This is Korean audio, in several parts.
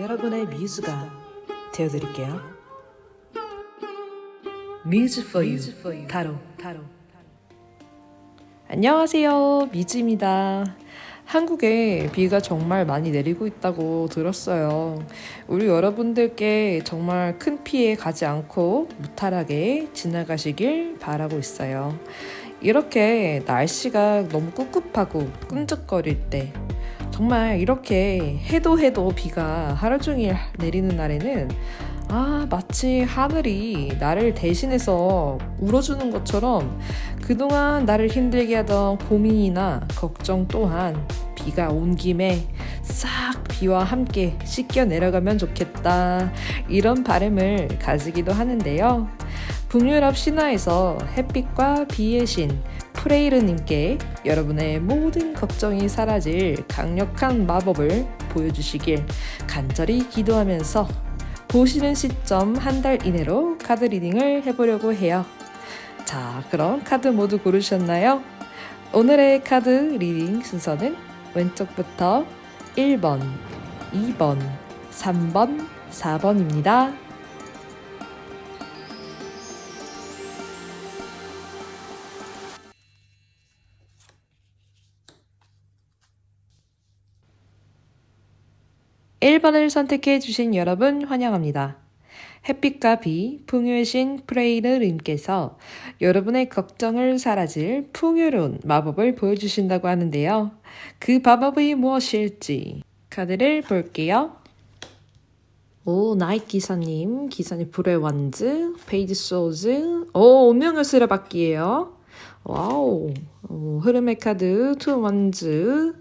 여러분의 뮤즈가 되어드릴게요. 뮤즈 for you 타로. 안녕하세요, 뮤즈입니다. 한국에 비가 정말 많이 내리고 있다고 들었어요. 우리 여러분들께 정말 큰 피해 가지 않고 무탈하게 지나가시길 바라고 있어요. 이렇게 날씨가 너무 꿉꿉하고 끈적거릴 때 정말 이렇게 해도 비가 하루 종일 내리는 날에는 마치 하늘이 나를 대신해서 울어주는 것처럼 그동안 나를 힘들게 하던 고민이나 걱정 또한 비가 온 김에 싹 비와 함께 씻겨 내려가면 좋겠다, 이런 바람을 가지기도 하는데요. 북유럽 신화에서 햇빛과 비의 신 프레이르님께 여러분의 모든 걱정이 사라질 강력한 마법을 보여주시길 간절히 기도하면서 보시는 시점 한 달 이내로 카드 리딩을 해보려고 해요. 자, 그럼 카드 모두 고르셨나요? 오늘의 카드 리딩 순서는 왼쪽부터 1번, 2번, 3번, 4번입니다. (1) 번을 선택해 주신 여러분 환영합니다. 햇빛과 비, 풍요의 신 프레이르님께서 여러분의 걱정을 사라질 풍요로운 마법을 보여주신다고 하는데요. 그 마법이 무엇일지 카드를 볼게요. 나이트 기사님 불의 완즈, 페이지 소즈, 운명의 수레바퀴예요. 와우. 흐름의 카드, 투 완즈,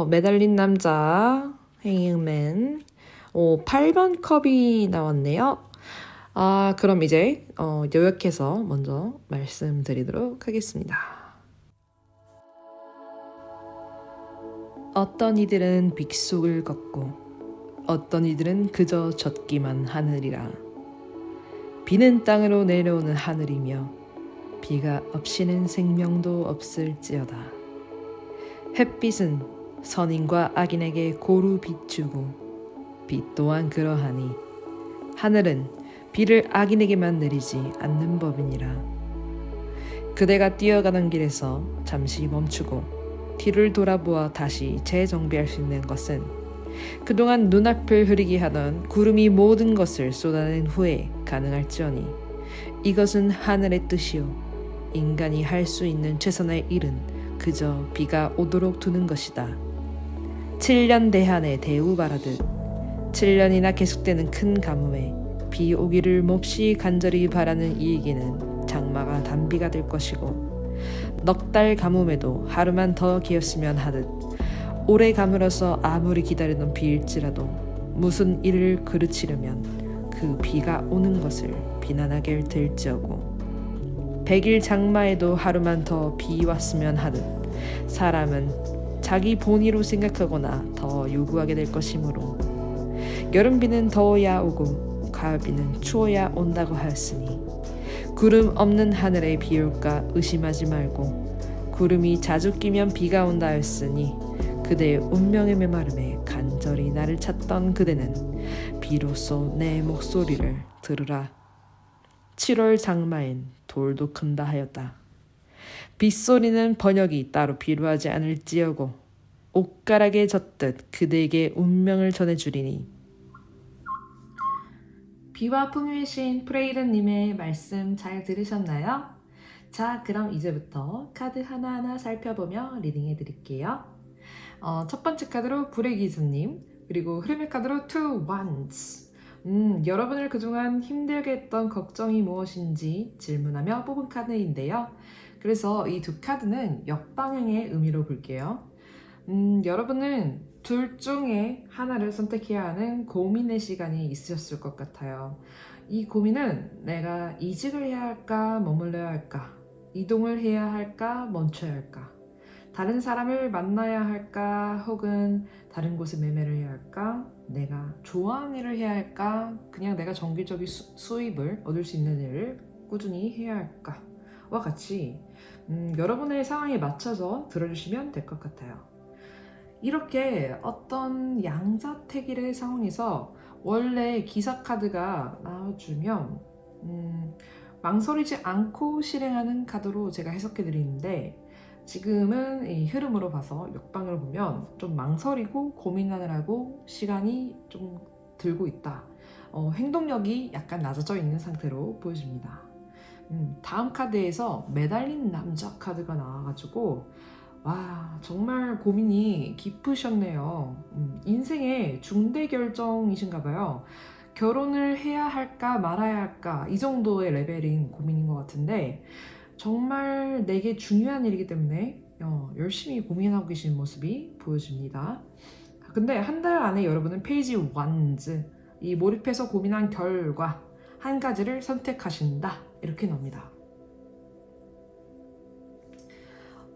매달린 남자, 행잉맨, 8번 컵이 나왔네요. 그럼 이제 요약해서 먼저 말씀드리도록 하겠습니다. 어떤 이들은 빅속을 걷고 어떤 이들은 그저 젖기만 하느리라. 비는 땅으로 내려오는 하늘이며 비가 없이는 생명도 없을지어다. 햇빛은 선인과 악인에게 고루 비추고 빛 또한 그러하니 하늘은 비를 악인에게만 내리지 않는 법이니라. 그대가 뛰어가는 길에서 잠시 멈추고 뒤를 돌아보아 다시 재정비할 수 있는 것은 그동안 눈앞을 흐리게 하던 구름이 모든 것을 쏟아낸 후에 가능할지어니 이것은 하늘의 뜻이요 인간이 할 수 있는 최선의 일은 그저 비가 오도록 두는 것이다. 7년 대한에 대우 바라듯 7년이나 계속되는 큰 가뭄에 비 오기를 몹시 간절히 바라는 이에게는 장마가 단비가 될 것이고 넉 달 가뭄에도 하루만 더 기었으면 하듯 오래 가물어서 아무리 기다리던 비일지라도 무슨 일을 그르치려면 그 비가 오는 것을 비난하게 될지어고 100일 장마에도 하루만 더 비 왔으면 하듯 사람은 자기 본의로 생각하거나 더 요구하게 될 것이므로 여름비는 더워야 오고 가을비는 추워야 온다고 하였으니 구름 없는 하늘에 비 올까 의심하지 말고 구름이 자주 끼면 비가 온다 하였으니 그대의 운명의 메마름에 간절히 나를 찾던 그대는 비로소 내 목소리를 들으라. 7월 장마엔 돌도 큰다 하였다. 빗소리는 번역이 따로 필요하지 않을지어고 옷가락에 젖듯 그대에게 운명을 전해주리니. 비와 풍요의 신 프레이르님의 말씀 잘 들으셨나요? 자, 그럼 이제부터 카드 하나하나 살펴보며 리딩해 드릴게요. 첫 번째 카드로 불의 기수님, 그리고 흐름의 카드로 Two Wands. 여러분을 그동안 힘들게 했던 걱정이 무엇인지 질문하며 뽑은 카드인데요. 그래서 이 두 카드는 역방향의 의미로 볼게요. 여러분은 둘 중에 하나를 선택해야 하는 고민의 시간이 있으셨을 것 같아요. 이 고민은 내가 이직을 해야 할까, 머물러야 할까, 이동을 해야 할까, 멈춰야 할까, 다른 사람을 만나야 할까, 혹은 다른 곳에 매매를 해야 할까, 내가 좋아하는 일을 해야 할까, 그냥 내가 정기적인 수입을 얻을 수 있는 일을 꾸준히 해야 할까 와 같이 여러분의 상황에 맞춰서 들어주시면 될 것 같아요. 이렇게 어떤 양자택일의 상황에서 원래 기사 카드가 나와주면 망설이지 않고 실행하는 카드로 제가 해석해 드리는데, 지금은 이 흐름으로 봐서 역방을 보면 좀 망설이고 고민하느라고 시간이 좀 들고 있다. 행동력이 약간 낮아져 있는 상태로 보여집니다. 다음 카드에서 매달린 남자 카드가 나와가지고 와, 정말 고민이 깊으셨네요. 인생의 중대 결정이신가 봐요. 결혼을 해야 할까 말아야 할까 이 정도의 레벨인 고민인 것 같은데, 정말 내게 중요한 일이기 때문에 열심히 고민하고 계신 모습이 보여집니다. 근데 한 달 안에 여러분은 페이지 1, 이 몰입해서 고민한 결과 한 가지를 선택하신다, 이렇게 나옵니다.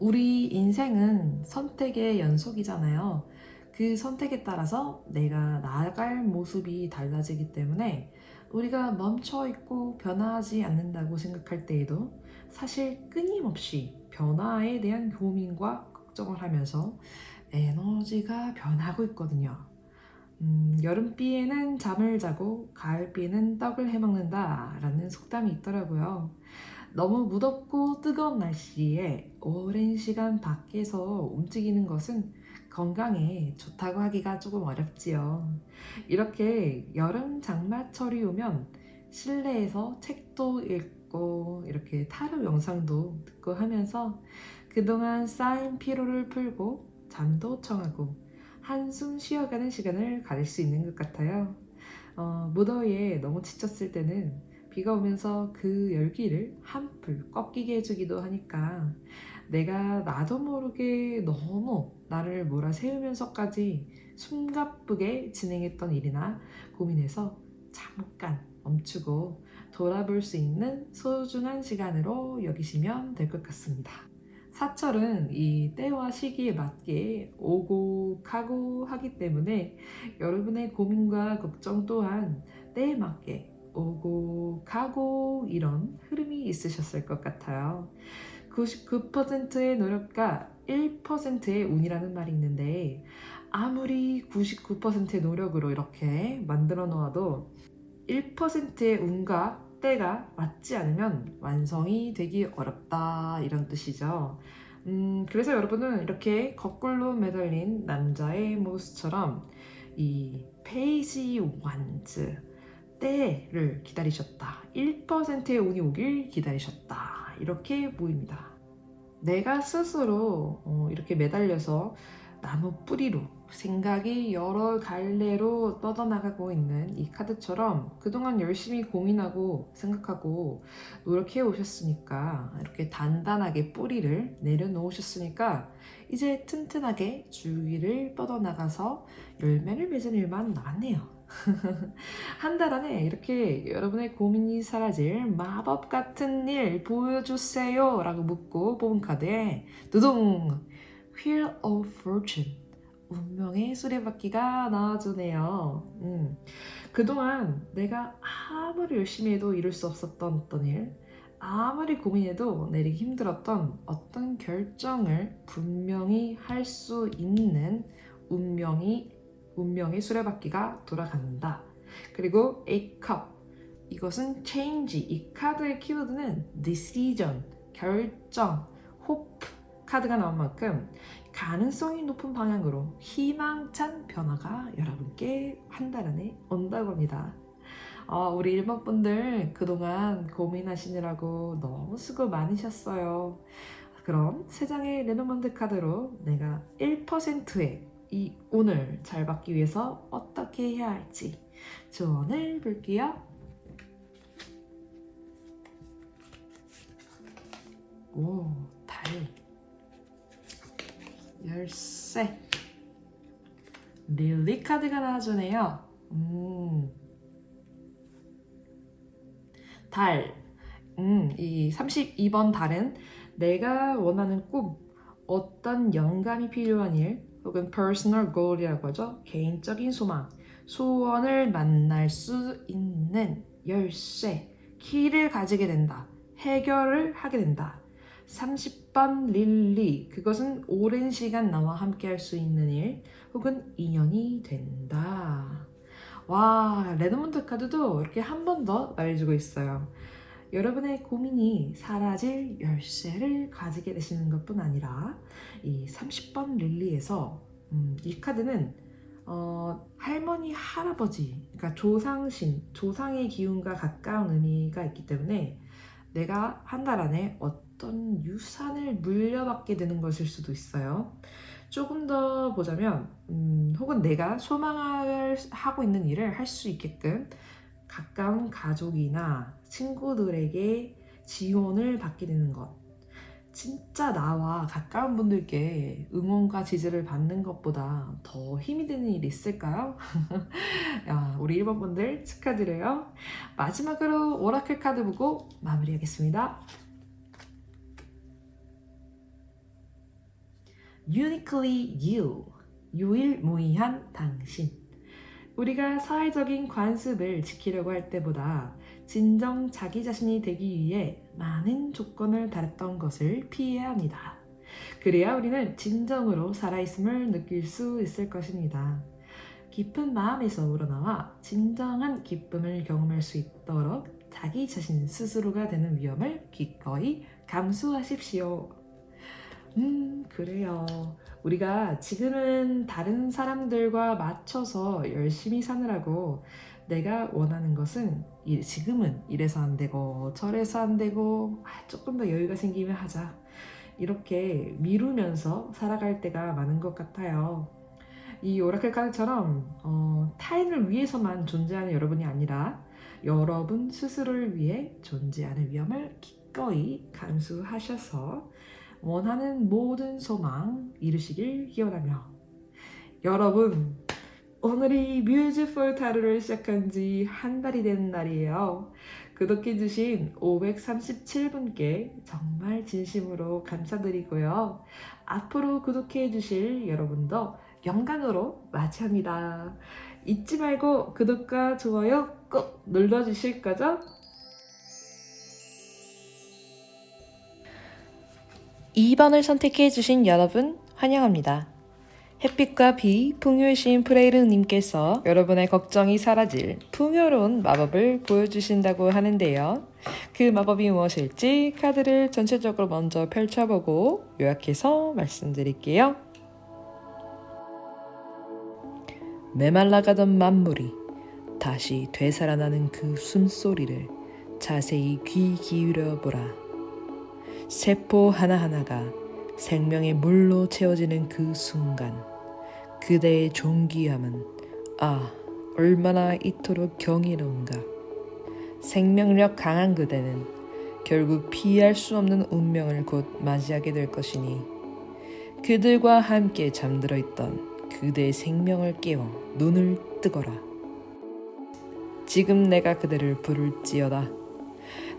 우리 인생은 선택의 연속이잖아요. 그 선택에 따라서 내가 나아갈 모습이 달라지기 때문에 우리가 멈춰있고 변화하지 않는다고 생각할 때에도 사실 끊임없이 변화에 대한 고민과 걱정을 하면서 에너지가 변하고 있거든요. 여름비에는 잠을 자고 가을비에는 떡을 해먹는다 라는 속담이 있더라고요. 너무 무덥고 뜨거운 날씨에 오랜 시간 밖에서 움직이는 것은 건강에 좋다고 하기가 조금 어렵지요. 이렇게 여름 장마철이 오면 실내에서 책도 읽고 이렇게 타로 영상도 듣고 하면서 그동안 쌓인 피로를 풀고 잠도 청하고 한숨 쉬어가는 시간을 가질 수 있는 것 같아요. 무더위에 너무 지쳤을 때는 비가 오면서 그 열기를 한풀 꺾이게 해주기도 하니까 내가 나도 모르게 너무 나를 몰아세우면서까지 숨가쁘게 진행했던 일이나 고민에서 잠깐 멈추고 돌아볼 수 있는 소중한 시간으로 여기시면 될 것 같습니다. 사철은 이 때와 시기에 맞게 오고 가고 하기 때문에 여러분의 고민과 걱정 또한 때에 맞게 오고 가고 이런 흐름이 있으셨을 것 같아요. 99%의 노력과 1%의 운이라는 말이 있는데, 아무리 99%의 노력으로 이렇게 만들어 놓아도 1%의 운과 때가 맞지 않으면 완성이 되기 어렵다, 이런 뜻이죠. 그래서 여러분은 이렇게 거꾸로 매달린 남자의 모습처럼 이 페이지 원즈 때를 기다리셨다, 1%의 운이 오길 기다리셨다, 이렇게 보입니다. 내가 스스로 이렇게 매달려서 나무 뿌리로 생각이 여러 갈래로 뻗어나가고 있는 이 카드처럼 그동안 열심히 고민하고 생각하고 노력해 오셨으니까, 이렇게 단단하게 뿌리를 내려놓으셨으니까 이제 튼튼하게 줄기를 뻗어나가서 열매를 맺을 일만 남았네요. 한 달 안에 이렇게 여러분의 고민이 사라질 마법 같은 일 보여주세요 라고 묻고 뽑은 카드에 두둥! Wheel of Fortune, 운명의 수레바퀴가 나와주네요. 그동안 내가 아무리 열심히 해도 이룰 수 없었던 어떤 일, 아무리 고민해도 내리기 힘들었던 어떤 결정을 분명히 할 수 있는 운명의 수레바퀴가 돌아간다. 그리고 A cup, 이것은 change, 이 카드의 키워드는 decision, 결정, hope 카드가 나온 만큼 가능성이 높은 방향으로 희망찬 변화가 여러분께 한 달 안에 온다고 합니다. 우리 1번 분들 그동안 고민하시느라고 너무 수고 많으셨어요. 그럼 3장의 레노먼드 카드로 내가 1%의 이 운을 잘 받기 위해서 어떻게 해야 할지 조언을 볼게요. 오, 달, 열쇠, 릴리 카드가 나와주네요. 달, 이 32번 달은 내가 원하는 꿈, 어떤 영감이 필요한 일, 혹은 personal goal이라고 하죠. 개인적인 소망, 소원을 만날 수 있는 열쇠, 키를 가지게 된다. 해결을 하게 된다. 30번 릴리, 그것은 오랜 시간 나와 함께 할 수 있는 일 혹은 인연이 된다. 와, 레드몬드 카드도 이렇게 한 번 더 말해주고 있어요. 여러분의 고민이 사라질 열쇠를 가지게 되시는 것뿐 아니라 이 30번 릴리에서 이 카드는 할머니, 할아버지, 그러니까 조상신, 조상의 기운과 가까운 의미가 있기 때문에 내가 한 달 안에 어떤 유산을 물려받게 되는 것일 수도 있어요. 조금 더 보자면 혹은 내가 소망을 하고 있는 일을 할 수 있게끔 가까운 가족이나 친구들에게 지원을 받게 되는 것. 진짜 나와 가까운 분들께 응원과 지지를 받는 것보다 더 힘이 되는 일이 있을까요? 야, 우리 1번 분들 축하드려요. 마지막으로 오라클 카드 보고 마무리하겠습니다. Uniquely you, 유일무이한 당신. 우리가 사회적인 관습을 지키려고 할 때보다 진정 자기 자신이 되기 위해 많은 조건을 달았던 것을 피해야 합니다. 그래야 우리는 진정으로 살아있음을 느낄 수 있을 것입니다. 깊은 마음에서 우러나와 진정한 기쁨을 경험할 수 있도록 자기 자신 스스로가 되는 위험을 기꺼이 감수하십시오. 그래요. 우리가 지금은 다른 사람들과 맞춰서 열심히 사느라고 내가 원하는 것은 지금은 이래서 안 되고 저래서 안 되고 조금 더 여유가 생기면 하자. 이렇게 미루면서 살아갈 때가 많은 것 같아요. 이 오라클 카드처럼 타인을 위해서만 존재하는 여러분이 아니라 여러분 스스로를 위해 존재하는 위험을 기꺼이 감수하셔서 원하는 모든 소망 이루시길 기원하며, 여러분, 오늘이 뮤즈풀 타로를 시작한 지 한 달이 된 날이에요. 구독해주신 537분께 정말 진심으로 감사드리고요. 앞으로 구독해주실 여러분도 영광으로 맞이합니다. 잊지 말고 구독과 좋아요 꼭 눌러주실 거죠? 2번을 선택해주신 여러분 환영합니다. 햇빛과 비, 풍요의 신 프레이르님께서 여러분의 걱정이 사라질 풍요로운 마법을 보여주신다고 하는데요. 그 마법이 무엇일지 카드를 전체적으로 먼저 펼쳐보고 요약해서 말씀드릴게요. 메말라가던 만물이 다시 되살아나는 그 숨소리를 자세히 귀 기울여 보라. 세포 하나하나가 생명의 물로 채워지는 그 순간 그대의 존귀함은 얼마나 이토록 경이로운가. 생명력 강한 그대는 결국 피할 수 없는 운명을 곧 맞이하게 될 것이니 그들과 함께 잠들어 있던 그대의 생명을 깨워 눈을 뜨거라. 지금 내가 그대를 부를지어다.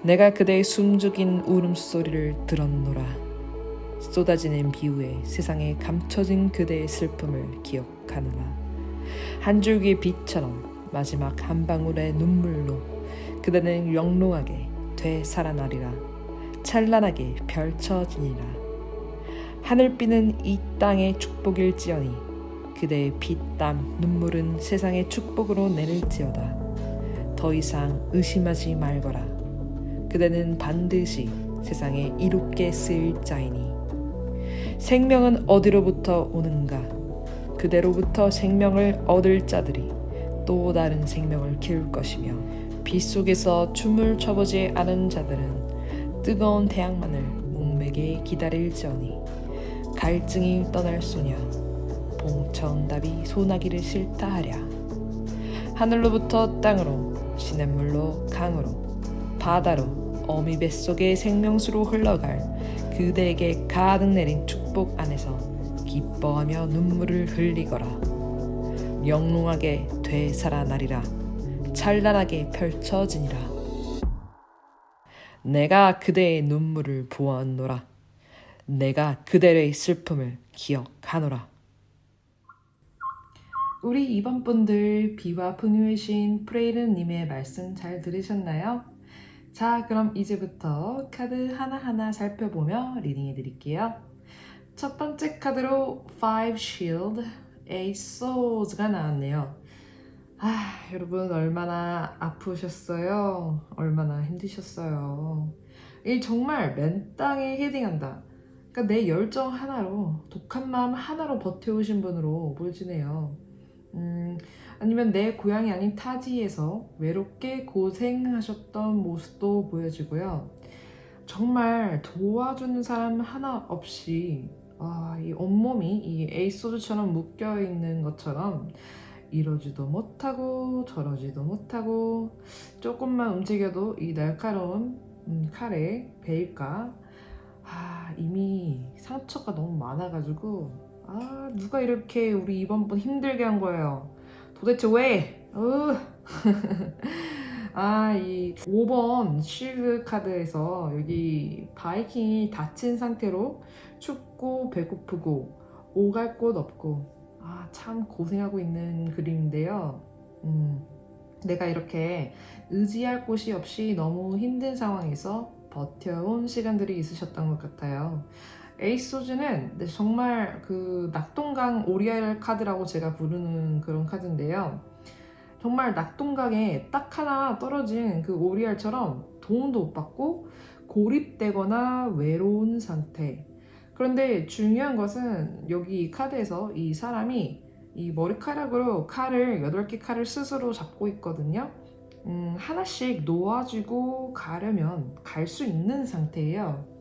내가 그대의 숨죽인 울음소리를 들었노라. 쏟아지는 비후에 세상에 감춰진 그대의 슬픔을 기억하노라. 한 줄기의 빛처럼 마지막 한 방울의 눈물로 그대는 영롱하게 되살아나리라. 찬란하게 펼쳐지니라. 하늘비는 이 땅의 축복일지어니 그대의 피땀 눈물은 세상의 축복으로 내릴지어다. 더 이상 의심하지 말거라. 그대는 반드시 세상에 이롭게 쓰일 자이니 생명은 어디로부터 오는가. 그대로부터 생명을 얻을 자들이 또 다른 생명을 키울 것이며 빛 속에서 춤을 춰보지 않은 자들은 뜨거운 태양만을 목매게 기다릴지어니 갈증이 떠날 소냐 봉천답이 소나기를 싫다 하랴. 하늘로부터 땅으로 시냇물로 강으로 바다로 어미 뱃속의 생명수로 흘러갈 그대에게 가득 내린 축복 안에서 기뻐하며 눈물을 흘리거라. 영롱하게 되살아나리라. 찬란하게 펼쳐지니라. 내가 그대의 눈물을 보았노라. 내가 그대의 슬픔을 기억하노라. 우리 2번 분들 비와 풍요의 신 프레이르님의 말씀 잘 들으셨나요? 자, 그럼 이제부터 카드 하나하나 살펴보며 리딩해 드릴게요. 첫 번째 카드로 Five Shield, Eight Swords가 나왔네요. 여러분 얼마나 아프셨어요? 얼마나 힘드셨어요? 이 정말 맨땅에 헤딩한다. 그러니까 내 열정 하나로, 독한 마음 하나로 버텨오신 분으로 보여지네요. 아니면 내 고향이 아닌 타지에서 외롭게 고생하셨던 모습도 보여지고요. 정말 도와주는 사람 하나 없이 이 온몸이 이 에이소드처럼 묶여있는 것처럼 이러지도 못하고 저러지도 못하고 조금만 움직여도 이 날카로운 칼에 베일까. 이미 상처가 너무 많아가지고 누가 이렇게 우리 이번 분 힘들게 한 거예요. 도대체 왜? 이 5번 실드 카드에서 여기 바이킹이 다친 상태로 춥고 배고프고 오갈 곳 없고 참 고생하고 있는 그림인데요. 내가 이렇게 의지할 곳이 없이 너무 힘든 상황에서 버텨온 시간들이 있으셨던 것 같아요. 에이스 소즈는 정말 그 낙동강 오리알 카드라고 제가 부르는 그런 카드인데요. 정말 낙동강에 딱 하나 떨어진 그 오리알처럼 도움도 못 받고 고립되거나 외로운 상태. 그런데 중요한 것은 여기 이 카드에서 이 사람이 이 머리카락으로 칼을 8개 칼을 스스로 잡고 있거든요. 하나씩 놓아주고 가려면 갈 수 있는 상태예요.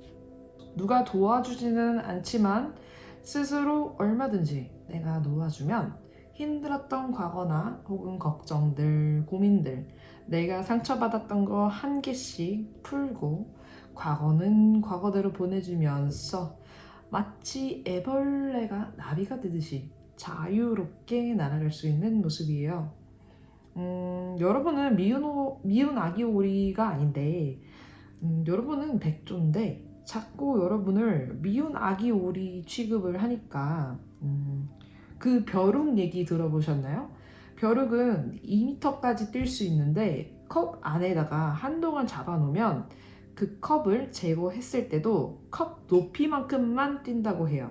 누가 도와주지는 않지만 스스로 얼마든지 내가 놓아주면 힘들었던 과거나 혹은 걱정들, 고민들, 내가 상처받았던 거 한 개씩 풀고 과거는 과거대로 보내주면서 마치 애벌레가 나비가 되듯이 자유롭게 날아갈 수 있는 모습이에요. 여러분은 미운 아기 오리가 아닌데 여러분은 백조인데 자꾸 여러분을 미운 아기 오리 취급을 하니까 그 벼룩 얘기 들어보셨나요? 벼룩은 2m까지 뛸 수 있는데 컵 안에다가 한동안 잡아놓으면 그 컵을 제거했을 때도 컵 높이만큼만 뛴다고 해요.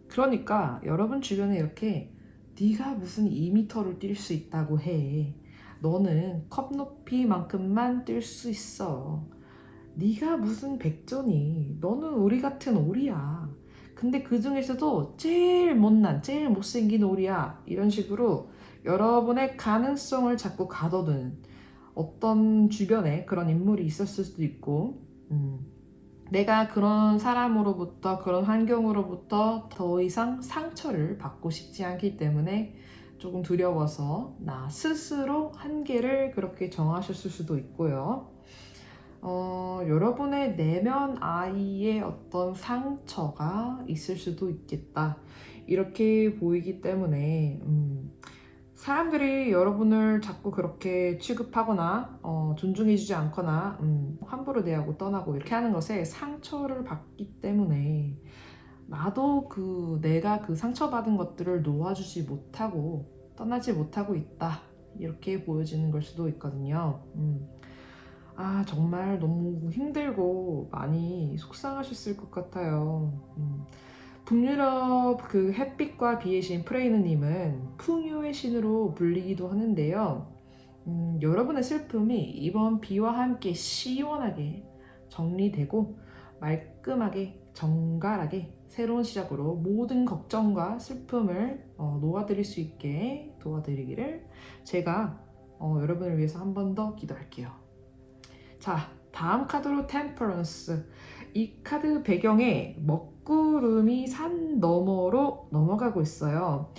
그러니까 여러분 주변에 이렇게 네가 무슨 2m를 뛸 수 있다고 해. 너는 컵 높이만큼만 뛸 수 있어. 네가 무슨 백조니? 너는 우리 같은 오리야. 근데 그 중에서도 제일 못난, 제일 못생긴 오리야. 이런 식으로 여러분의 가능성을 자꾸 가둬두는 어떤 주변에 그런 인물이 있었을 수도 있고, 내가 그런 사람으로부터, 그런 환경으로부터 더 이상 상처를 받고 싶지 않기 때문에 조금 두려워서 나 스스로 한계를 그렇게 정하셨을 수도 있고요. 여러분의 내면 아이의 어떤 상처가 있을 수도 있겠다. 이렇게 보이기 때문에, 사람들이 여러분을 자꾸 그렇게 취급하거나, 존중해주지 않거나, 함부로 대하고 떠나고 이렇게 하는 것에 상처를 받기 때문에, 나도 내가 그 상처받은 것들을 놓아주지 못하고, 떠나지 못하고 있다. 이렇게 보여지는 걸 수도 있거든요. 정말 너무 힘들고 많이 속상하셨을 것 같아요. 북유럽 그 햇빛과 비의 신 프레이느님은 풍요의 신으로 불리기도 하는데요. 여러분의 슬픔이 이번 비와 함께 시원하게 정리되고 말끔하게 정갈하게 새로운 시작으로 모든 걱정과 슬픔을 놓아드릴 수 있게 도와드리기를 제가 여러분을 위해서 한 번 더 기도할게요. 자, 다음 카드로 템퍼런스. 이 카드 배경에 먹구름이 산 너머로 넘어가고 있어요.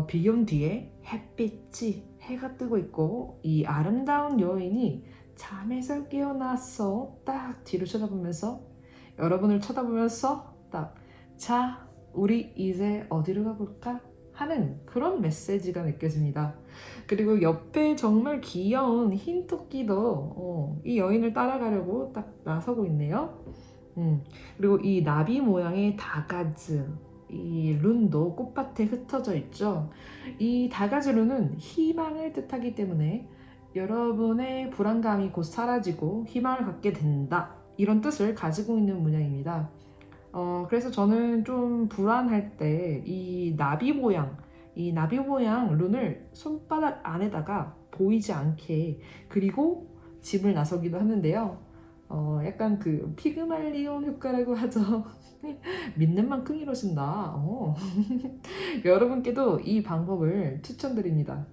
비온 뒤에 햇빛이 해가 뜨고 있고 이 아름다운 여인이 잠에서 깨어나서 딱 뒤를 쳐다보면서 여러분을 쳐다보면서 딱 자, 우리 이제 어디로 가볼까? 하는 그런 메시지가 느껴집니다. 그리고 옆에 정말 귀여운 흰 토끼도 이 여인을 따라가려고 딱 나서고 있네요. 그리고 이 나비 모양의 다가즈, 이 룬도 꽃밭에 흩어져 있죠. 이 다가즈 룬은 희망을 뜻하기 때문에 여러분의 불안감이 곧 사라지고 희망을 갖게 된다. 이런 뜻을 가지고 있는 문양입니다. 그래서 저는 좀 불안할 때 이 나비 모양 룬을 손바닥 안에다가 보이지 않게 그리고 집을 나서기도 하는데요. 약간 그 피그말리온 효과라고 하죠. 믿는 만큼 이루어진다. 여러분께도 이 방법을 추천드립니다.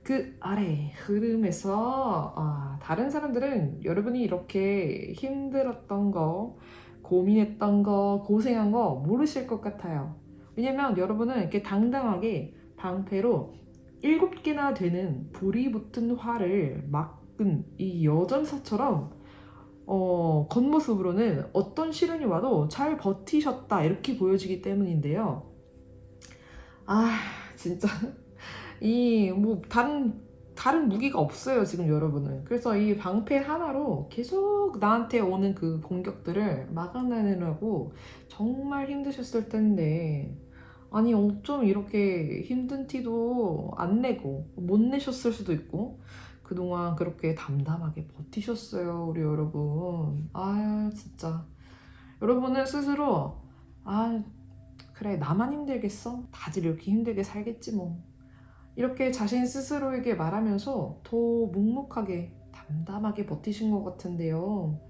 그 아래 흐름에서 다른 사람들은 여러분이 이렇게 힘들었던 거, 고민했던 거, 고생한 거 모르실 것 같아요. 왜냐면 여러분은 이렇게 당당하게 방패로 7개나 되는 불이 붙은 활을 막은 이 여전사처럼 겉모습으로는 어떤 시련이 와도 잘 버티셨다 이렇게 보여지기 때문인데요. 진짜 이 뭐 다른 무기가 없어요 지금 여러분은. 그래서 이 방패 하나로 계속 나한테 오는 그 공격들을 막아내느라고 정말 힘드셨을 텐데, 아니 어쩜 이렇게 힘든 티도 안 내고 못 내셨을 수도 있고 그동안 그렇게 담담하게 버티셨어요 우리 여러분. 진짜 여러분은 스스로 그래 나만 힘들겠어? 다들 이렇게 힘들게 살겠지 뭐, 이렇게 자신 스스로에게 말하면서 더 묵묵하게 담담하게 버티신 것 같은데요.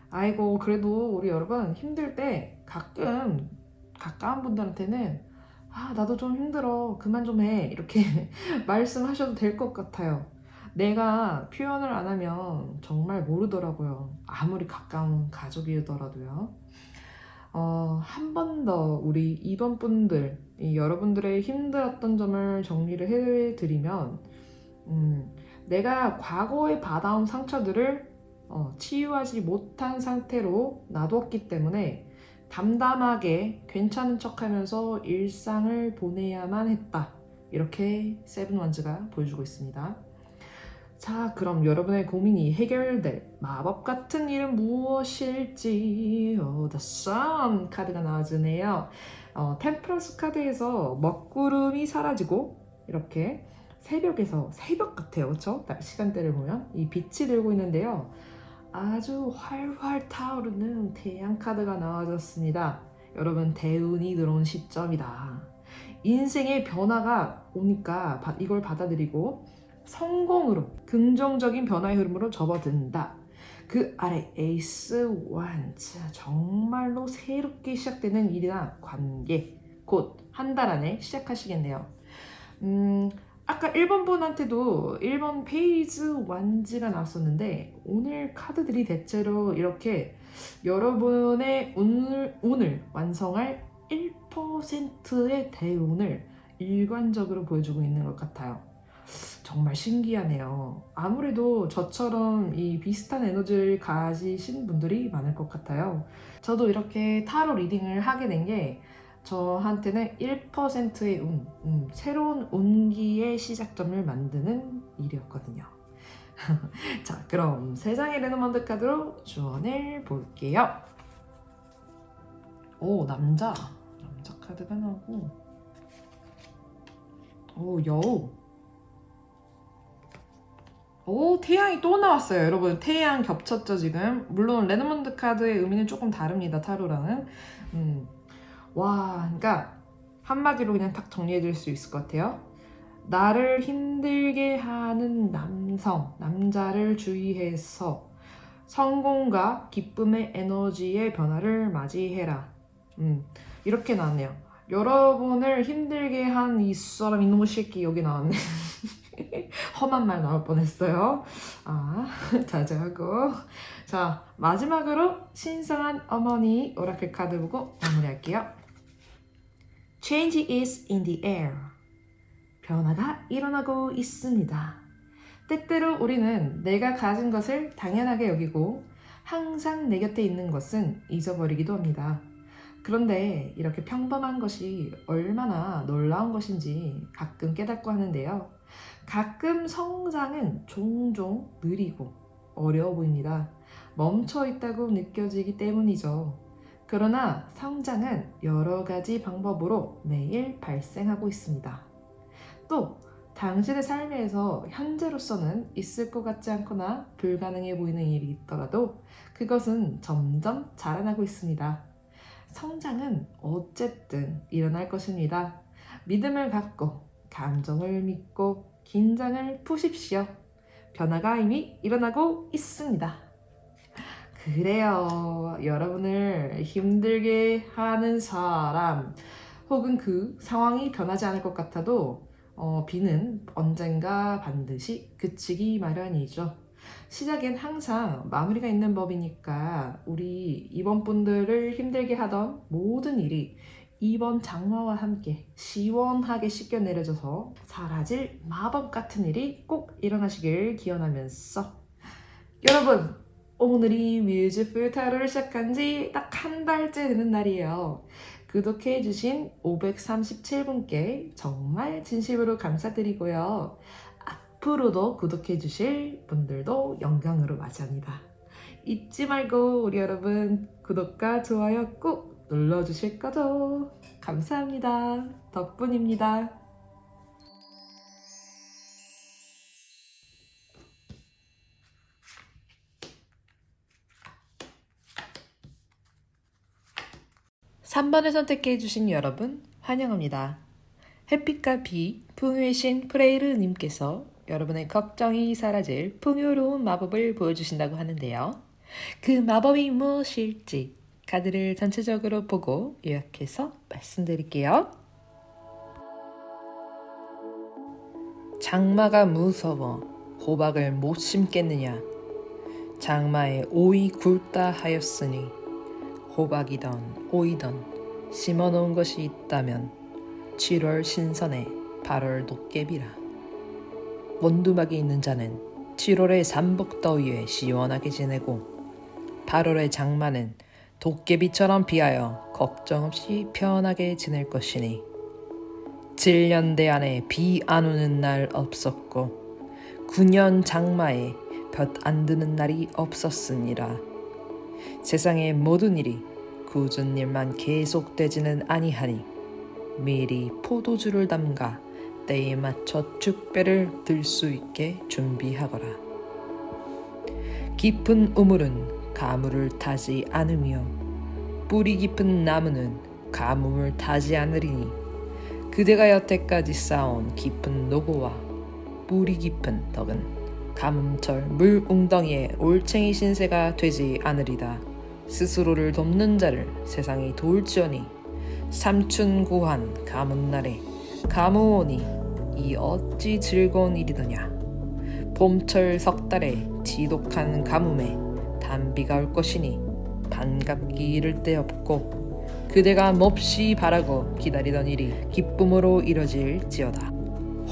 아이고 그래도 우리 여러분 힘들 때 가끔 가까운 분들한테는 나도 좀 힘들어 그만 좀 해 이렇게 말씀하셔도 될 것 같아요. 내가 표현을 안 하면 정말 모르더라고요. 아무리 가까운 가족이더라도요. 한 번 더 우리 이번 분들, 여러분들의 힘들었던 점을 정리를 해드리면, 내가 과거에 받아온 상처들을 치유하지 못한 상태로 놔뒀기 때문에 담담하게 괜찮은 척하면서 일상을 보내야만 했다. 이렇게 세븐원즈가 보여주고 있습니다. 자, 그럼 여러분의 고민이 해결될 마법 같은 일은 무엇일지. The Sun 카드가 나와주네요. 템퍼런스 카드에서 먹구름이 사라지고 이렇게 새벽 같아요, 그렇죠? 시간대를 보면 이 빛이 들고 있는데요. 아주 활활 타오르는 태양 카드가 나와줬습니다. 여러분 대운이 들어온 시점이다. 인생의 변화가 오니까 이걸 받아들이고 성공으로 긍정적인 변화의 흐름으로 접어든다. 그 아래 에이스 원즈, 정말로 새롭게 시작되는 일이나 관계 곧 한 달 안에 시작하시겠네요. 아까 1번 분한테도 1번 페이즈 원즈가 나왔었는데 오늘 카드들이 대체로 이렇게 여러분의 오늘 완성할 1%의 대운을 일관적으로 보여주고 있는 것 같아요. 정말 신기하네요. 아무래도 저처럼 이 비슷한 에너지를 가지신 분들이 많을 것 같아요. 저도 이렇게 타로 리딩을 하게 된 게 저한테는 1%의 새로운 운기의 시작점을 만드는 일이었거든요. 자, 그럼 3장의 레노먼드 카드로 주원을 볼게요. 남자 카드가 나오고, 여우. 태양이 또 나왔어요. 여러분 태양 겹쳤죠 지금. 물론 레노먼드 카드의 의미는 조금 다릅니다, 타로랑은. 그러니까 한마디로 그냥 딱 정리해드릴 수 있을 것 같아요. 나를 힘들게 하는 남자를 주의해서 성공과 기쁨의 에너지의 변화를 맞이해라. 이렇게 나왔네요. 여러분을 힘들게 한 이 사람 이놈의 새끼 여기 나왔네. 험한 말 나올 뻔했어요. 자제하고. 자, 마지막으로 신성한 어머니 오라클 카드 보고 마무리할게요. Change is in the air. 변화가 일어나고 있습니다. 때때로 우리는 내가 가진 것을 당연하게 여기고 항상 내 곁에 있는 것은 잊어버리기도 합니다. 그런데 이렇게 평범한 것이 얼마나 놀라운 것인지 가끔 깨닫고 하는데요. 가끔 성장은 종종 느리고 어려워 보입니다. 멈춰 있다고 느껴지기 때문이죠. 그러나 성장은 여러 가지 방법으로 매일 발생하고 있습니다. 또 당신의 삶에서 현재로서는 있을 것 같지 않거나 불가능해 보이는 일이 있더라도 그것은 점점 자라나고 있습니다. 성장은 어쨌든 일어날 것입니다. 믿음을 갖고 감정을 믿고 긴장을 푸십시오. 변화가 이미 일어나고 있습니다. 그래요. 여러분을 힘들게 하는 사람 혹은 그 상황이 변하지 않을 것 같아도 비는 언젠가 반드시 그치기 마련이죠. 시작엔 항상 마무리가 있는 법이니까 우리 이번 분들을 힘들게 하던 모든 일이 이번 장마와 함께 시원하게 씻겨 내려져서 사라질 마법 같은 일이 꼭 일어나시길 기원하면서 여러분, 오늘이 뮤직풀 타로를 시작한 지 딱 한 달째 되는 날이에요. 구독해주신 537분께 정말 진심으로 감사드리고요. 앞으로도 구독해주실 분들도 영광으로 맞이합니다. 잊지 말고 우리 여러분 구독과 좋아요 꼭 눌러주실 거죠? 감사합니다. 덕분입니다. (3번을) 선택해주신 여러분 환영합니다. 햇빛과 비, 풍요의 신 프레이르님께서 여러분의 걱정이 사라질 풍요로운 마법을 보여주신다고 하는데요. 그 마법이 무엇일지 카드를 전체적으로 보고 요약해서 말씀드릴게요. 장마가 무서워 호박을 못 심겠느냐. 장마에 오이 굵다 하였으니 호박이던 오이던 심어놓은 것이 있다면 7월 신선에 8월 도깨비라. 원두막이 있는 자는 7월의 삼복더위에 시원하게 지내고 8월의 장마는 도깨비처럼 비하여 걱정 없이 편하게 지낼 것이니 7년대 안에 비 안 오는 날 없었고 9년 장마에 볕 안 드는 날이 없었으니라. 세상의 모든 일이 굳은 일만 계속되지는 아니하니 미리 포도주를 담가 때에 맞춰 축배를 들 수 있게 준비하거라. 깊은 우물은 가물을 타지 않으며 뿌리 깊은 나무는 가뭄을 타지 않으리니 그대가 여태까지 쌓아온 깊은 노고와 뿌리 깊은 덕은 가뭄철 물 웅덩이에 올챙이 신세가 되지 않으리다. 스스로를 돕는 자를 세상이 도울지어니 삼춘고한 가뭄날에 가무오니 이 어찌 즐거운 일이더냐. 봄철 석달에 지독한 가뭄에 단비가 올 것이니 반갑기 이를 데 없고 그대가 몹시 바라고 기다리던 일이 기쁨으로 이뤄질지어다.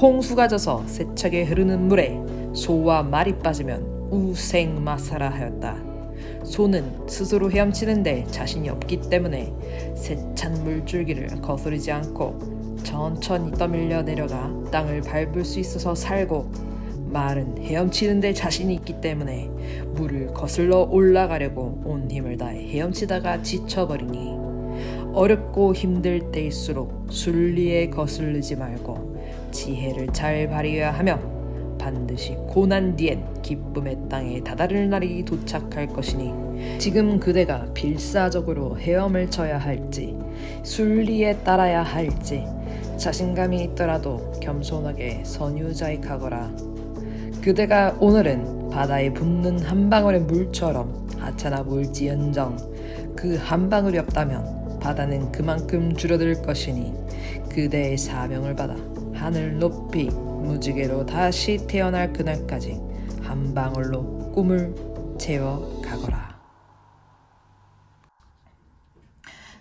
홍수가 져서 세차게 흐르는 물에 소와 말이 빠지면 우생마사라 하였다. 소는 스스로 헤엄치는데 자신이 없기 때문에 세찬 물줄기를 거스르지 않고 천천히 떠밀려 내려가 땅을 밟을 수 있어서 살고, 말은 헤엄치는데 자신이 있기 때문에 물을 거슬러 올라가려고 온 힘을 다해 헤엄치다가 지쳐버리니 어렵고 힘들 때일수록 순리에 거슬리지 말고 지혜를 잘 발휘해야 하며 반드시 고난 뒤엔 기쁨의 땅에 다다를 날이 도착할 것이니 지금 그대가 필사적으로 헤엄을 쳐야 할지 순리에 따라야 할지 자신감이 있더라도 겸손하게 선유자익하거라. 그대가 오늘은 바다에 붓는 한 방울의 물처럼 하찮아 보일지언정 그 한 방울이 없다면 바다는 그만큼 줄어들 것이니 그대의 사명을 받아 하늘 높이 무지개로 다시 태어날 그날까지 한 방울로 꿈을 채워가거라.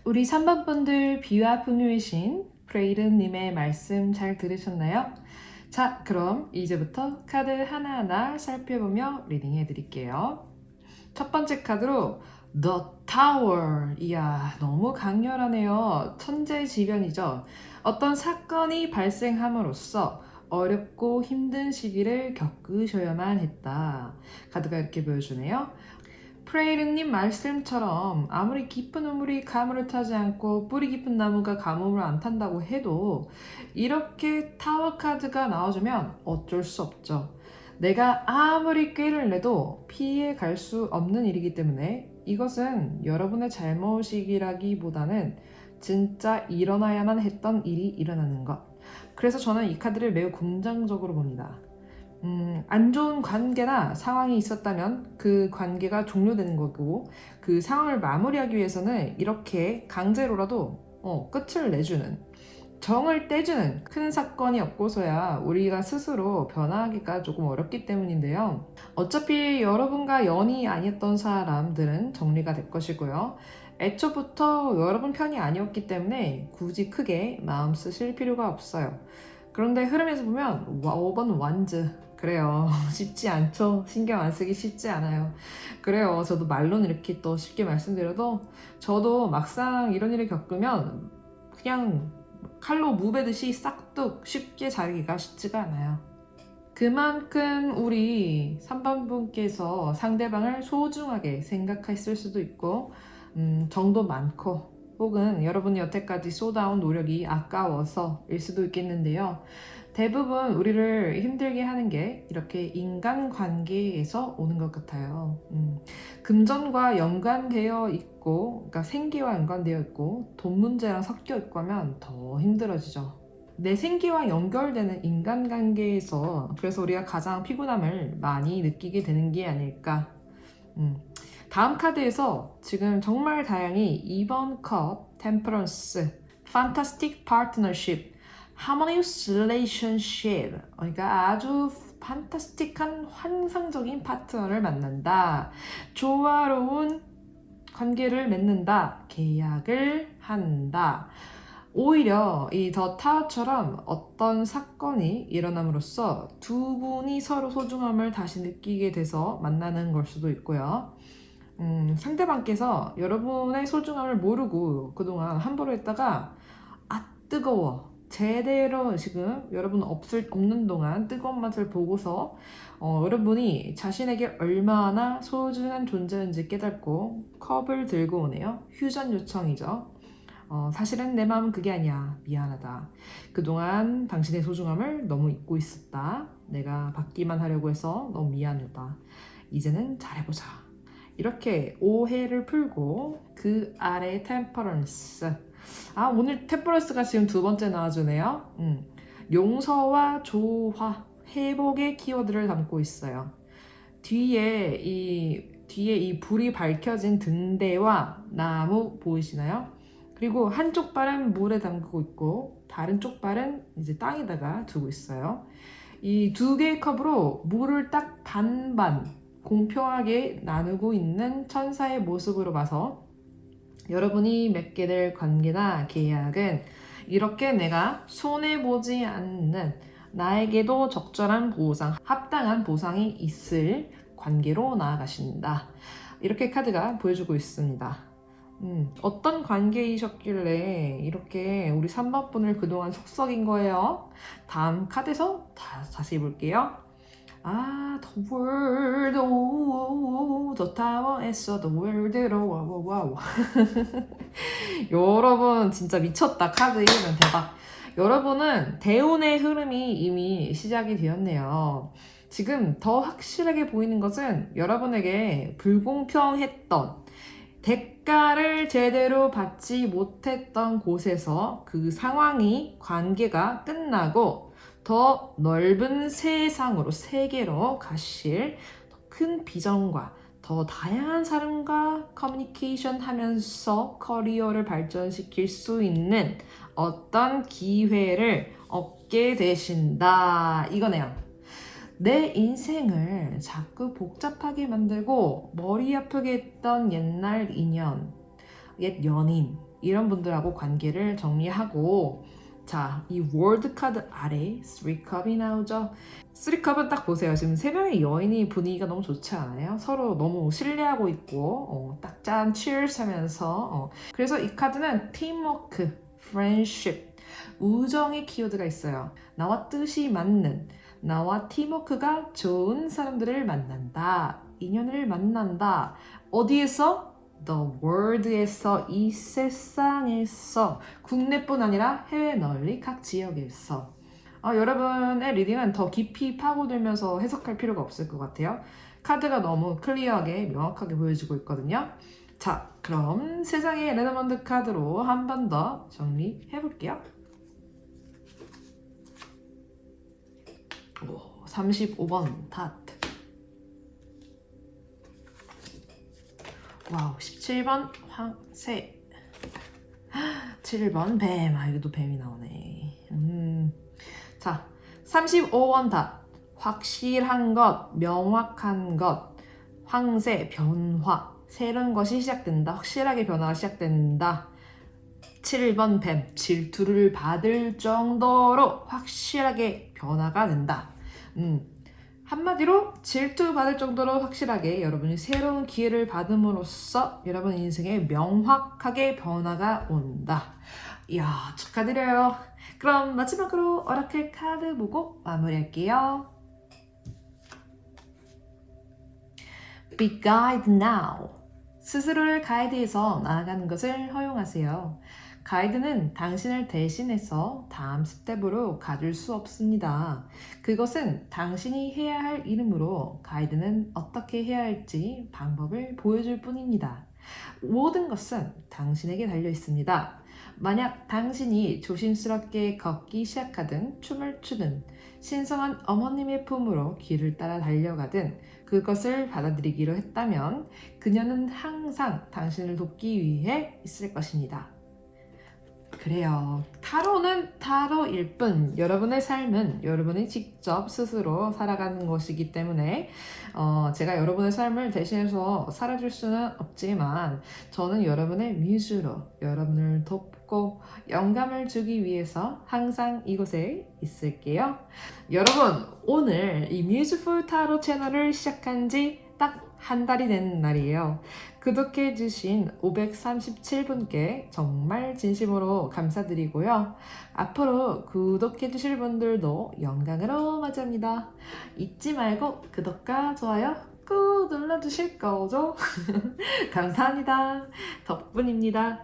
우리 3번 분들 비와 풍요의 신 프레이른님의 말씀 잘 들으셨나요? 자, 그럼 이제부터 카드 하나하나 살펴보며 리딩해 드릴게요. 첫 번째 카드로 The Tower. 이야, 너무 강렬하네요. 천재지변이죠. 어떤 사건이 발생함으로써 어렵고 힘든 시기를 겪으셔야만 했다. 카드가 이렇게 보여주네요. 크레이른님 말씀처럼 아무리 깊은 우물이 가물을 타지 않고 뿌리 깊은 나무가 가뭄을 안 탄다고 해도 이렇게 타워 카드가 나와주면 어쩔 수 없죠. 내가 아무리 꾀를 내도 피해 갈 수 없는 일이기 때문에 이것은 여러분의 잘못이기라기보다는 진짜 일어나야만 했던 일이 일어나는 것. 그래서 저는 이 카드를 매우 긍정적으로 봅니다. 안 좋은 관계나 상황이 있었다면 그 관계가 종료되는 거고 그 상황을 마무리하기 위해서는 이렇게 강제로라도 끝을 내주는 정을 떼주는 큰 사건이 없고서야 우리가 스스로 변화하기가 조금 어렵기 때문인데요. 어차피 여러분과 연이 아니었던 사람들은 정리가 될 것이고요. 애초부터 여러분 편이 아니었기 때문에 굳이 크게 마음 쓰실 필요가 없어요. 그런데 흐름에서 보면 5번 완즈 그래요. 쉽지 않죠. 신경 안 쓰기 쉽지 않아요. 그래요. 저도 말로는 이렇게 또 쉽게 말씀드려도 저도 막상 이런 일을 겪으면 그냥 칼로 무베듯이 싹둑 쉽게 자르기가 쉽지가 않아요. 그만큼 우리 3번 분께서 상대방을 소중하게 생각했을 수도 있고 정도 많고 혹은 여러분이 여태까지 쏟아온 노력이 아까워서일 수도 있겠는데요. 대부분 우리를 힘들게 하는 게 이렇게 인간관계에서 오는 것 같아요. 금전과 연관되어 있고, 그러니까 생계와 연관되어 있고 돈 문제랑 섞여 있고 하면 더 힘들어지죠. 내 생계와 연결되는 인간관계에서 그래서 우리가 가장 피곤함을 많이 느끼게 되는 게 아닐까. 다음 카드에서 지금 정말 다양히 2번 컵, 템퍼런스, fantastic partnership, harmonious relationship, 그러니까 아주 판타스틱한 환상적인 파트너를 만난다. 조화로운 관계를 맺는다. 계약을 한다. 오히려 이 더 타워처럼 어떤 사건이 일어남으로써 두 분이 서로 소중함을 다시 느끼게 돼서 만나는 걸 수도 있고요. 상대방께서 여러분의 소중함을 모르고 그동안 함부로 했다가 뜨거워 제대로 지금 여러분 없는 동안 뜨거운 맛을 보고서 여러분이 자신에게 얼마나 소중한 존재인지 깨닫고 컵을 들고 오네요. 휴전 요청이죠. 사실은 내 마음은 그게 아니야. 미안하다. 그동안 당신의 소중함을 너무 잊고 있었다. 내가 받기만 하려고 해서 너무 미안하다. 이제는 잘해보자. 이렇게 오해를 풀고 그 아래 템퍼런스. 오늘 템퍼런스가 지금 두 번째 나와주네요. 용서와 조화, 회복의 키워드를 담고 있어요. 뒤에 이 불이 밝혀진 등대와 나무 보이시나요? 그리고 한쪽 발은 물에 담그고 있고 다른 쪽 발은 이제 땅에다가 두고 있어요. 이 두 개의 컵으로 물을 딱 반반 공평하게 나누고 있는 천사의 모습으로 봐서 여러분이 맺게 될 관계나 계약은 이렇게 내가 손해보지 않는 나에게도 적절한 보상, 합당한 보상이 있을 관계로 나아가신다. 이렇게 카드가 보여주고 있습니다. 어떤 관계이셨길래 이렇게 우리 3번 분을 그동안 속썩인 거예요? 다음 카드에서 자세히 볼게요. The world, the tower에서 the world로 와와와. 여러분 진짜 미쳤다. 카드 이름 대박. 여러분은 대운의 흐름이 이미 시작이 되었네요. 지금 더 확실하게 보이는 것은 여러분에게 불공평했던 대가를 제대로 받지 못했던 곳에서 그 상황이 관계가 끝나고 더 넓은 세상으로 세계로 가실 큰 비전과 더 다양한 사람과 커뮤니케이션 하면서 커리어를 발전시킬 수 있는 어떤 기회를 얻게 되신다 이거네요. 내 인생을 자꾸 복잡하게 만들고 머리 아프게 했던 옛날 인연, 옛 연인 이런 분들하고 관계를 정리하고 자, 이 월드 카드 아래 3컵이 나오죠. 3컵은 딱 보세요. 지금 3명의 여인이 분위기가 너무 좋지 않아요? 서로 너무 신뢰하고 있고 딱 짠 cheers 하면서 그래서 이 카드는 팀워크, 프렌십, 우정의 키워드가 있어요. 나와 뜻이 맞는 나와 팀워크가 좋은 사람들을 만난다. 인연을 만난다. 어디에서? The world에서, 이 세상에서, 국내뿐 아니라 해외 널리 각 지역에서. 여러분의 리딩은 더 깊이 파고들면서 해석할 필요가 없을 것 같아요. 카드가 너무 클리어하게 명확하게 보여주고 있거든요. 자, 그럼 세상의 레너먼드 카드로 한 번 더 정리해 볼게요. 35번 닷. 와우, 17번 황새. 7번 뱀. 이것도 뱀이 나오네. 자, 35번 닷. 확실한 것, 명확한 것, 황새, 변화, 새로운 것이 시작된다. 확실하게 변화가 시작된다. 7번 뱀, 질투를 받을 정도로 확실하게 변화가 된다. 한마디로 질투받을 정도로 확실하게 여러분이 새로운 기회를 받음으로써 여러분 인생에 명확하게 변화가 온다. 이야, 축하드려요. 그럼 마지막으로 오라클 카드 보고 마무리할게요. Be guide now. 스스로를 가이드해서 나아가는 것을 허용하세요. 가이드는 당신을 대신해서 다음 스텝으로 가줄 수 없습니다. 그것은 당신이 해야 할 일이므로 가이드는 어떻게 해야 할지 방법을 보여줄 뿐입니다. 모든 것은 당신에게 달려 있습니다. 만약 당신이 조심스럽게 걷기 시작하든 춤을 추든 신성한 어머님의 품으로 길을 따라 달려가든 그것을 받아들이기로 했다면 그녀는 항상 당신을 돕기 위해 있을 것입니다. 그래요. 타로는 타로일 뿐 여러분의 삶은 여러분이 직접 스스로 살아가는 것이기 때문에 제가 여러분의 삶을 대신해서 살아줄 수는 없지만 저는 여러분의 뮤즈로 여러분을 돕고 영감을 주기 위해서 항상 이곳에 있을게요. 여러분, 오늘 이 뮤즈풀 타로 채널을 시작한 지 딱 한 달이 된 날이에요. 구독해주신 537분께 정말 진심으로 감사드리고요. 앞으로 구독해주실 분들도 영광으로 맞이합니다. 잊지 말고 구독과 좋아요 꾹 눌러주실 거죠? 감사합니다. 덕분입니다.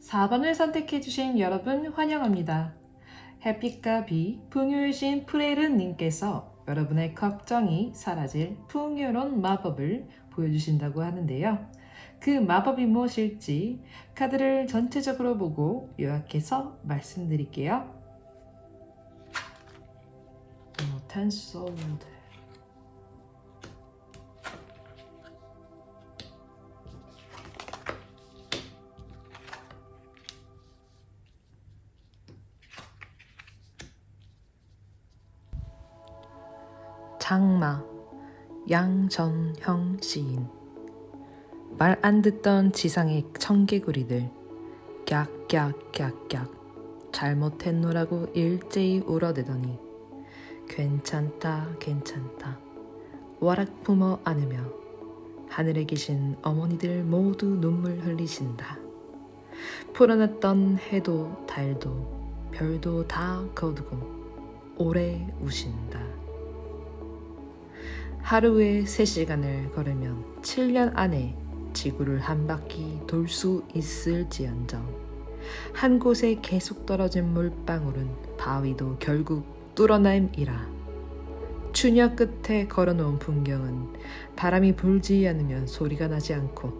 4번을 선택해주신 여러분 환영합니다. 해피가비 풍요유신 프레르님께서 여러분의 걱정이 사라질 풍요로운 마법을 보여주신다고 하는데요. 그 마법이 무엇일지 카드를 전체적으로 보고 요약해서 말씀드릴게요. Ten Swords. 장마, 양전형 시인. 말 안 듣던 지상의 청개구리들 깍깍깍깍 잘못했노라고 일제히 울어대더니 괜찮다 괜찮다 와락 품어 안으며 하늘에 계신 어머니들 모두 눈물 흘리신다. 풀어놨던 해도 달도 별도 다 거두고 오래 우신다. 하루에 3시간을 걸으면 7년 안에 지구를 한 바퀴 돌 수 있을지언정 한 곳에 계속 떨어진 물방울은 바위도 결국 뚫어냄이라. 추녀 끝에 걸어놓은 풍경은 바람이 불지 않으면 소리가 나지 않고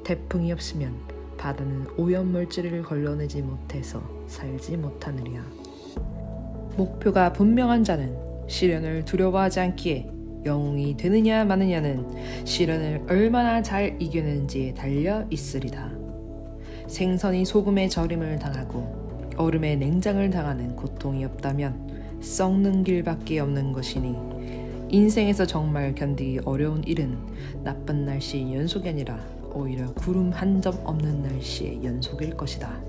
태풍이 없으면 바다는 오염물질을 걸러내지 못해서 살지 못하느랴. 목표가 분명한 자는 시련을 두려워하지 않기에 영웅이 되느냐 마느냐는 시련을 얼마나 잘 이겨내는지에 달려 있으리다. 생선이 소금에 절임을 당하고 얼음에 냉장을 당하는 고통이 없다면 썩는 길밖에 없는 것이니 인생에서 정말 견디기 어려운 일은 나쁜 날씨의 연속이 아니라 오히려 구름 한 점 없는 날씨의 연속일 것이다.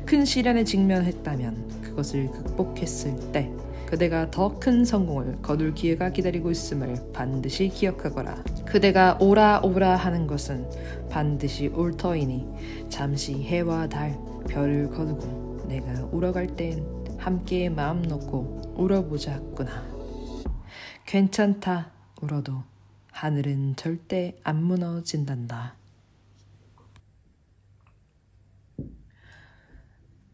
큰 시련에 직면했다면 그것을 극복했을 때 그대가 더 큰 성공을 거둘 기회가 기다리고 있음을 반드시 기억하거라. 그대가 오라 오라 하는 것은 반드시 올 터이니 잠시 해와 달, 별을 거두고 내가 울어갈 땐 함께 마음 놓고 울어보자꾸나. 괜찮다 울어도 하늘은 절대 안 무너진단다.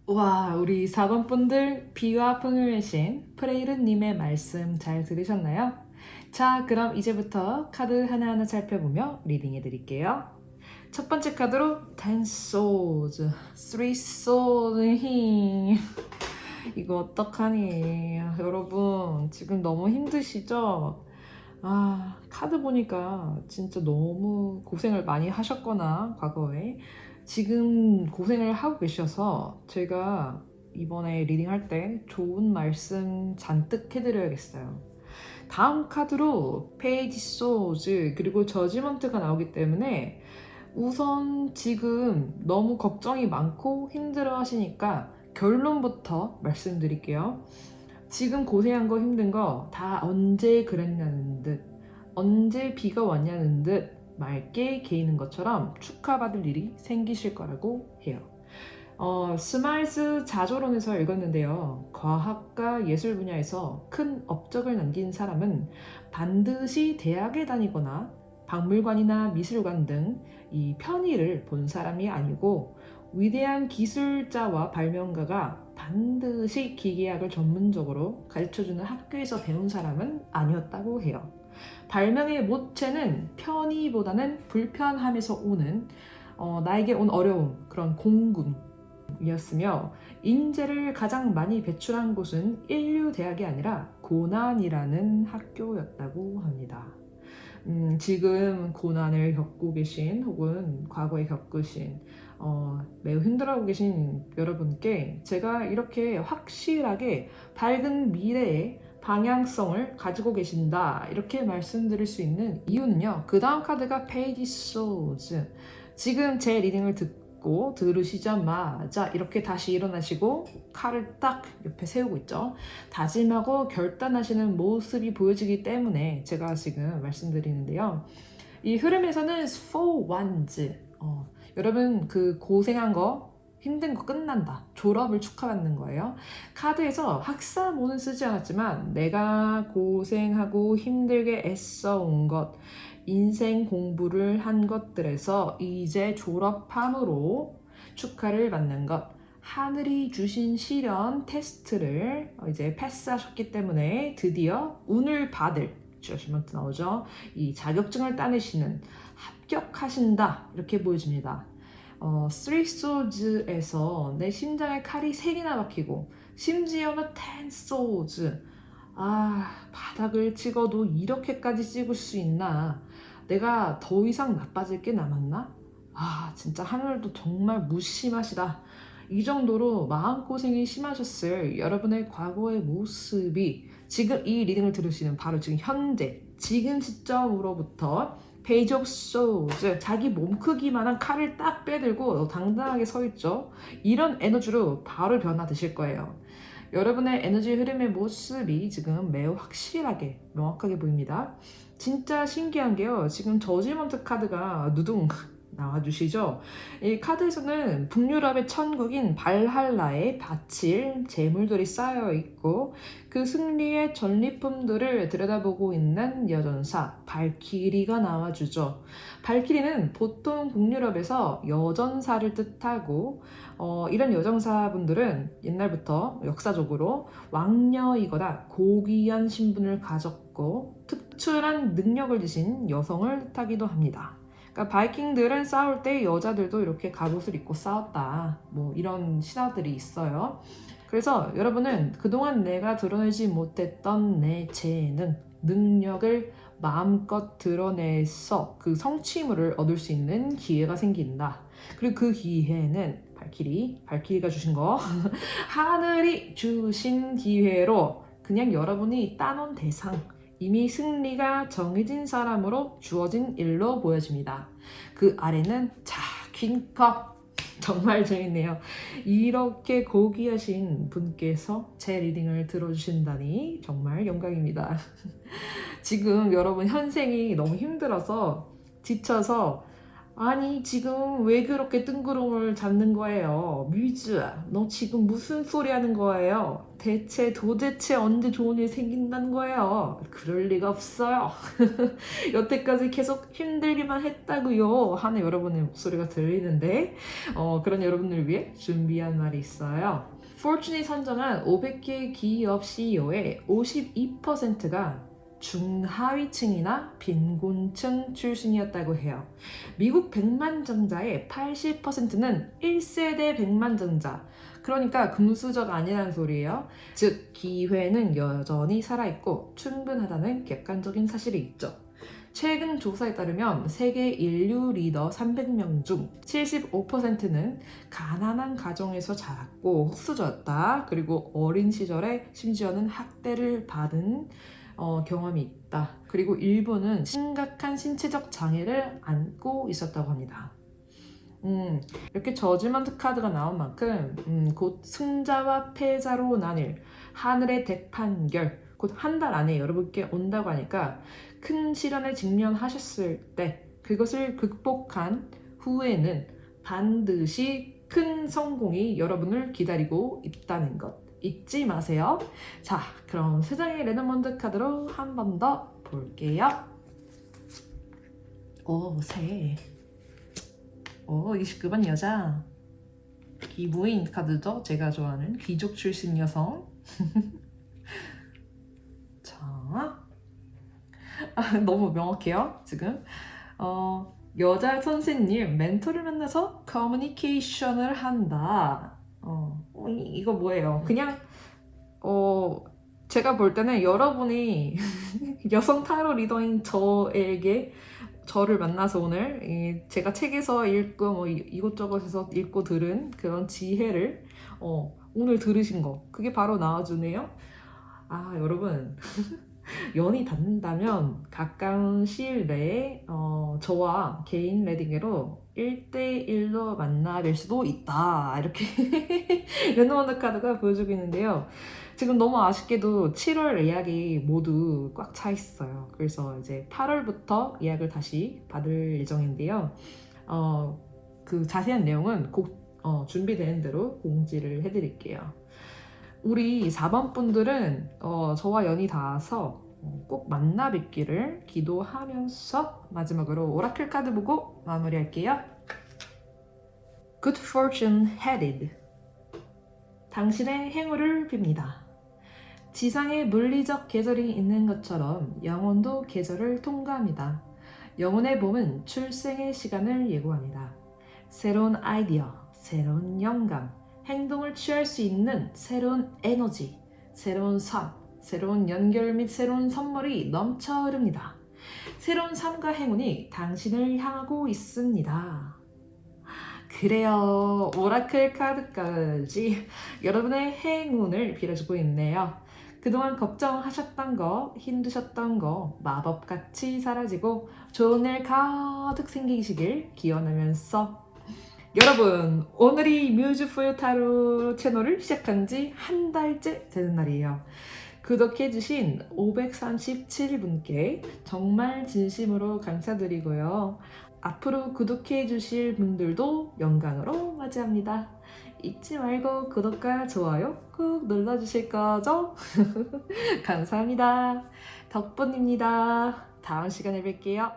와, 우리 4번 분들 비와 풍요의 신 프레이르님의 말씀 잘 들으셨나요? 자, 그럼 이제부터 카드 하나하나 살펴보며 리딩해 드릴게요. 첫 번째 카드로 10 Swords, 3 Swords. 이거 어떡하니? 여러분, 지금 너무 힘드시죠? 아, 카드 보니까 진짜 너무 고생을 많이 하셨거나 과거에 지금 고생을 하고 계셔서 제가 이번에 리딩할 때 좋은 말씀 잔뜩 해드려야겠어요. 다음 카드로 페이지 소즈 그리고 저지먼트가 나오기 때문에 우선 지금 너무 걱정이 많고 힘들어 하시니까 결론부터 말씀드릴게요. 지금 고생한 거 힘든 거 다 언제 그랬냐는 듯, 언제 비가 왔냐는 듯 맑게 개이는 것처럼 축하받을 일이 생기실 거라고 해요. 스마일스 자조론에서 읽었는데요. 과학과 예술 분야에서 큰 업적을 남긴 사람은 반드시 대학에 다니거나 박물관이나 미술관 등 이 편의를 본 사람이 아니고 위대한 기술자와 발명가가 반드시 기계학을 전문적으로 가르쳐주는 학교에서 배운 사람은 아니었다고 해요. 발명의 모체는 편의보다는 불편함에서 오는 나에게 온 어려움, 그런 공금이었으며 인재를 가장 많이 배출한 곳은 인류대학이 아니라 고난이라는 학교였다고 합니다. 지금 고난을 겪고 계신 혹은 과거에 겪으신 매우 힘들어하고 계신 여러분께 제가 이렇게 확실하게 밝은 미래의 방향성을 가지고 계신다 이렇게 말씀드릴 수 있는 이유는요. 그 다음 카드가 페이지 소즈. 지금 제 리딩을 듣고 들으시자마자 이렇게 다시 일어나시고 칼을 딱 옆에 세우고 있죠. 다짐하고 결단하시는 모습이 보여지기 때문에 제가 지금 말씀드리는데요. 이 흐름에서는 for ones, 여러분 그 고생한 거 힘든 거 끝난다. 졸업을 축하받는 거예요. 카드에서 학사모는 쓰지 않았지만 내가 고생하고 힘들게 애써온 것, 인생 공부를 한 것들에서 이제 졸업함으로 축하를 받는 것, 하늘이 주신 시련 테스트를 이제 패스하셨기 때문에 드디어 운을 받을 저지먼트 나오죠. 이 자격증을 따내시는 합격하신다 이렇게 보여집니다. 3 Swords에서 내 심장에 칼이 3개나 박히고 심지어는 10 Swords. 바닥을 찍어도 이렇게까지 찍을 수 있나? 내가 더 이상 나빠질 게 남았나? 진짜 하늘도 정말 무심하시다. 이 정도로 마음고생이 심하셨을 여러분의 과거의 모습이 지금 이 리딩을 들으시는 바로 지금 현재, 지금 시점으로부터 페이지 오브 소즈, 자기 몸 크기만한 칼을 딱 빼들고 당당하게 서 있죠. 이런 에너지로 바로 변화되실 거예요. 여러분의 에너지 흐름의 모습이 지금 매우 확실하게 명확하게 보입니다. 진짜 신기한 게요. 지금 저지먼트 카드가 누둥 나와주시죠. 이 카드에서는 북유럽의 천국인 발할라에 바칠 재물들이 쌓여 있고 그 승리의 전리품들을 들여다보고 있는 여전사 발키리가 나와주죠. 발키리는 보통 북유럽에서 여전사를 뜻하고 이런 여전사분들은 옛날부터 역사적으로 왕녀이거나 고귀한 신분을 가졌고 특출한 능력을 지닌 여성을 뜻하기도 합니다. 그러니까 바이킹들은 싸울 때 여자들도 이렇게 갑옷을 입고 싸웠다. 뭐 이런 신화들이 있어요. 그래서 여러분은 그동안 내가 드러내지 못했던 내 재능, 능력을 마음껏 드러내서 그 성취물을 얻을 수 있는 기회가 생긴다. 그리고 그 기회는 발키리가 주신 거 하늘이 주신 기회로 그냥 여러분이 따놓은 대상, 이미 승리가 정해진 사람으로 주어진 일로 보여집니다. 그 아래는 퀸컵. 정말 재밌네요. 이렇게 고귀하신 분께서 제 리딩을 들어주신다니 정말 영광입니다. 지금 여러분 현생이 너무 힘들어서 지쳐서 아니, 지금 왜 그렇게 뜬구름을 잡는 거예요? 뮤즈, 너 지금 무슨 소리 하는 거예요? 도대체 언제 좋은 일 생긴다는 거예요? 그럴 리가 없어요. 여태까지 계속 힘들기만 했다고요. 하는 여러분의 목소리가 들리는데, 그런 여러분을 위해 준비한 말이 있어요. 포춘이 선정한 500개 기업 CEO의 52%가 중하위층이나 빈곤층 출신이었다고 해요. 미국 백만장자의 80%는 1세대 백만장자. 그러니까 금수저가 아니라는 소리예요. 즉, 기회는 여전히 살아있고 충분하다는 객관적인 사실이 있죠. 최근 조사에 따르면 세계 인류 리더 300명 중 75%는 가난한 가정에서 자랐고 흙수저였다. 그리고 어린 시절에 심지어는 학대를 받은 경험이 있다. 그리고 일부는 심각한 신체적 장애를 안고 있었다고 합니다. 이렇게 저지먼트 카드가 나온 만큼 곧 승자와 패자로 나뉠 하늘의 대판결 곧 한 달 안에 여러분께 온다고 하니까 큰 시련에 직면하셨을 때 그것을 극복한 후에는 반드시 큰 성공이 여러분을 기다리고 있다는 것 잊지 마세요. 자, 그럼 세 장의 레너먼드 카드로 한 번 더 볼게요. 오, 새. 29번 여자. 기부인 카드죠. 제가 좋아하는 귀족 출신 여성. 자, 너무 명확해요, 지금. 여자 선생님, 멘토를 만나서 커뮤니케이션을 한다. 이거 뭐예요? 그냥, 제가 볼 때는 여러분이 여성 타로 리더인 저를 만나서 오늘 제가 책에서 읽고 뭐 이것저것에서 읽고 들은 그런 지혜를 오늘 들으신 거 그게 바로 나와주네요. 아, 여러분 연이 닿는다면 가까운 시일 내에 저와 개인 레딩으로 1대1로 만나뵐 수도 있다. 이렇게 랜덤원더 카드가 보여주고 있는데요. 지금 너무 아쉽게도 7월 예약이 모두 꽉 차 있어요. 그래서 이제 8월부터 예약을 다시 받을 예정인데요. 그 자세한 내용은 곧 준비되는 대로 공지를 해드릴게요. 우리 4번 분들은 저와 연이 닿아서 꼭 만나 뵙기를 기도하면서 마지막으로 오라클 카드 보고 마무리할게요. Good fortune headed. 당신의 행운을 빕니다. 지상에 물리적 계절이 있는 것처럼 영혼도 계절을 통과합니다. 영혼의 봄은 출생의 시간을 예고합니다. 새로운 아이디어, 새로운 영감, 행동을 취할 수 있는 새로운 에너지, 새로운 삶, 새로운 연결 및 새로운 선물이 넘쳐 흐릅니다. 새로운 삶과 행운이 당신을 향하고 있습니다. 그래요. 오라클 카드까지 여러분의 행운을 빌어주고 있네요. 그동안 걱정하셨던 거, 힘드셨던 거 마법같이 사라지고 좋은 일 가득 생기시길 기원하면서 여러분, 오늘이 뮤즈풀 타로 채널을 시작한 지 한 달째 되는 날이에요. 구독해주신 537분께 정말 진심으로 감사드리고요. 앞으로 구독해주실 분들도 영광으로 맞이합니다. 잊지 말고 구독과 좋아요 꾹 눌러주실 거죠? 감사합니다. 덕분입니다. 다음 시간에 뵐게요.